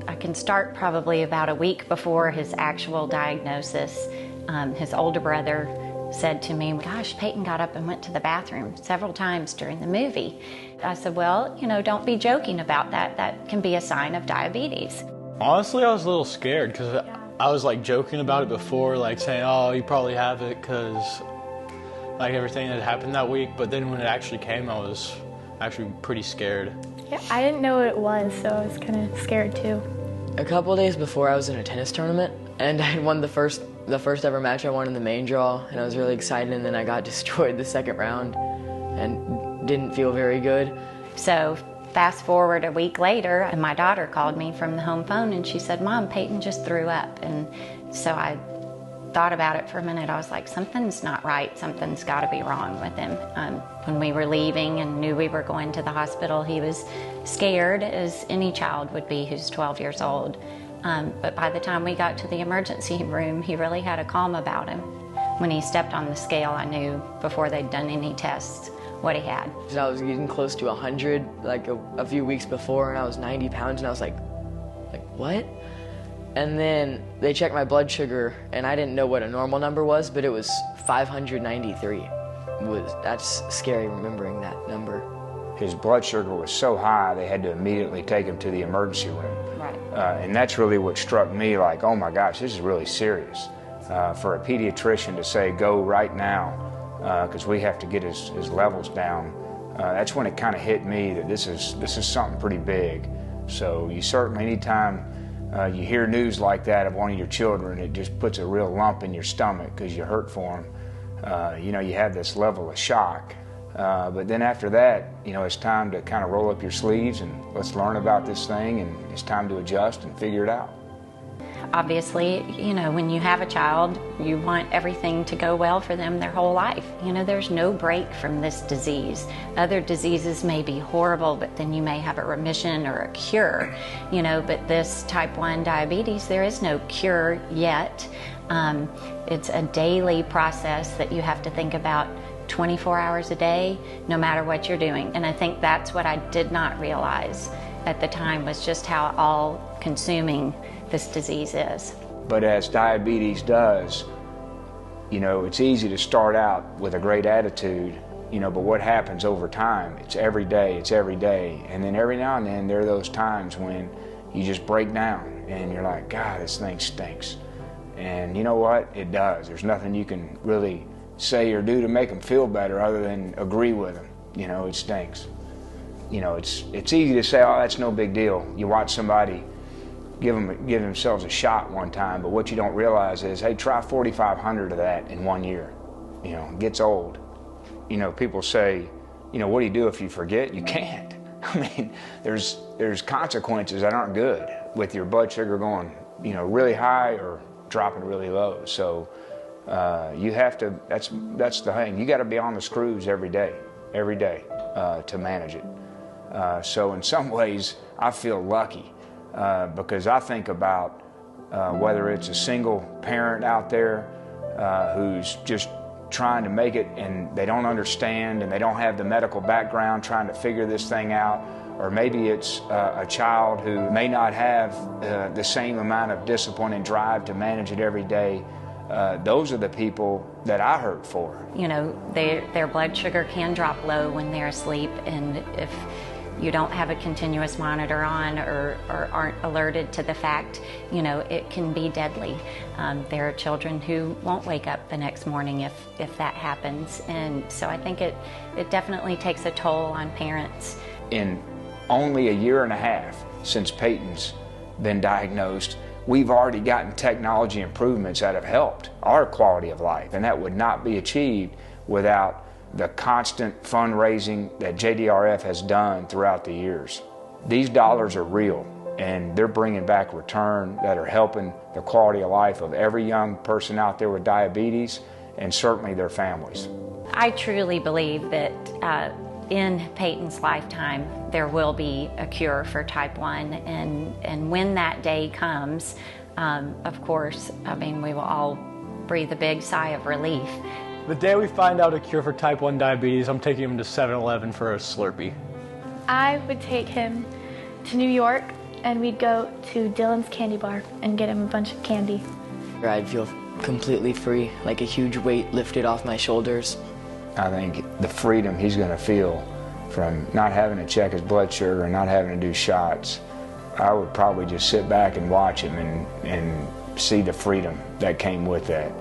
I can start probably about a week before his actual diagnosis. His older brother said to me, "Gosh, Peyton got up and went to the bathroom several times during the movie." I said, "Well, don't be joking about that. That can be a sign of diabetes." Honestly, I was a little scared because I was like joking about it before, like saying, "Oh, you probably have it," because like everything that happened that week. But then when it actually came, I was actually pretty scared. Yeah, I didn't know what it was, so I was kind of scared too. A couple of days before, I was in a tennis tournament, and I had won the first ever match I won in the main draw, and I was really excited, and then I got destroyed the second round and didn't feel very good. So fast forward a week later, and my daughter called me from the home phone, and she said, "Mom, Peyton just threw up." And so I thought about it for a minute. I was like, something's not right. Something's got to be wrong with him. When we were leaving and knew we were going to the hospital, he was scared, as any child would be who's 12 years old. But by the time we got to the emergency room, he really had a calm about him. When he stepped on the scale, I knew before they'd done any tests what he had. I was getting close to 100 like a few weeks before, and I was 90 pounds, and I was like, what? And then they checked my blood sugar, and I didn't know what a normal number was, but it was 593. That's scary remembering that number. His blood sugar was so high they had to immediately take him to the emergency room. Right. And that's really what struck me, like, oh my gosh, this is really serious. For a pediatrician to say, go right now, because we have to get his levels down, that's when it kind of hit me that this is something pretty big. So you certainly, anytime you hear news like that of one of your children, it just puts a real lump in your stomach because you hurt for them. You have this level of shock. But then after that, it's time to kind of roll up your sleeves and let's learn about this thing, and it's time to adjust and figure it out. Obviously, when you have a child, you want everything to go well for them their whole life. There's no break from this disease. Other diseases may be horrible, but then you may have a remission or a cure, but this type 1 diabetes, there is no cure yet. It's a daily process that you have to think about 24 hours a day, no matter what you're doing. And I think that's what I did not realize at the time, was just how all-consuming this disease is. But as diabetes does, it's easy to start out with a great attitude, but what happens over time, it's every day, and then every now and then there are those times when you just break down and you're like, God, this thing stinks. And you know what? It does. There's nothing you can really say or do to make them feel better other than agree with them. It stinks. It's easy to say, oh, that's no big deal. You watch somebody give themselves a shot one time, but what you don't realize is, hey, try 4,500 of that in 1 year. It gets old. People say, what do you do if you forget? You can't. I mean, there's consequences that aren't good with your blood sugar going, really high or dropping really low. So you have to, that's the thing. You got to be on the screws every day to manage it. So in some ways, I feel lucky because I think about whether it's a single parent out there who's just trying to make it and they don't understand and they don't have the medical background trying to figure this thing out, or maybe it's a child who may not have the same amount of discipline and drive to manage it every day. Those are the people that I hurt for. Their blood sugar can drop low when they're asleep, and if you don't have a continuous monitor on or aren't alerted to the fact, it can be deadly. There are children who won't wake up the next morning if that happens, and so I think it definitely takes a toll on parents. In only a year and a half since Peyton's been diagnosed, we've already gotten technology improvements that have helped our quality of life, and that would not be achieved without the constant fundraising that JDRF has done throughout the years. These dollars are real, and they're bringing back return that are helping the quality of life of every young person out there with diabetes, and certainly their families. I truly believe that in Peyton's lifetime, there will be a cure for type 1, and when that day comes, of course, we will all breathe a big sigh of relief. The day we find out a cure for type 1 diabetes, I'm taking him to 7-Eleven for a Slurpee. I would take him to New York and we'd go to Dylan's candy bar and get him a bunch of candy. I'd feel completely free, like a huge weight lifted off my shoulders. I think the freedom he's going to feel from not having to check his blood sugar and not having to do shots, I would probably just sit back and watch him and see the freedom that came with that.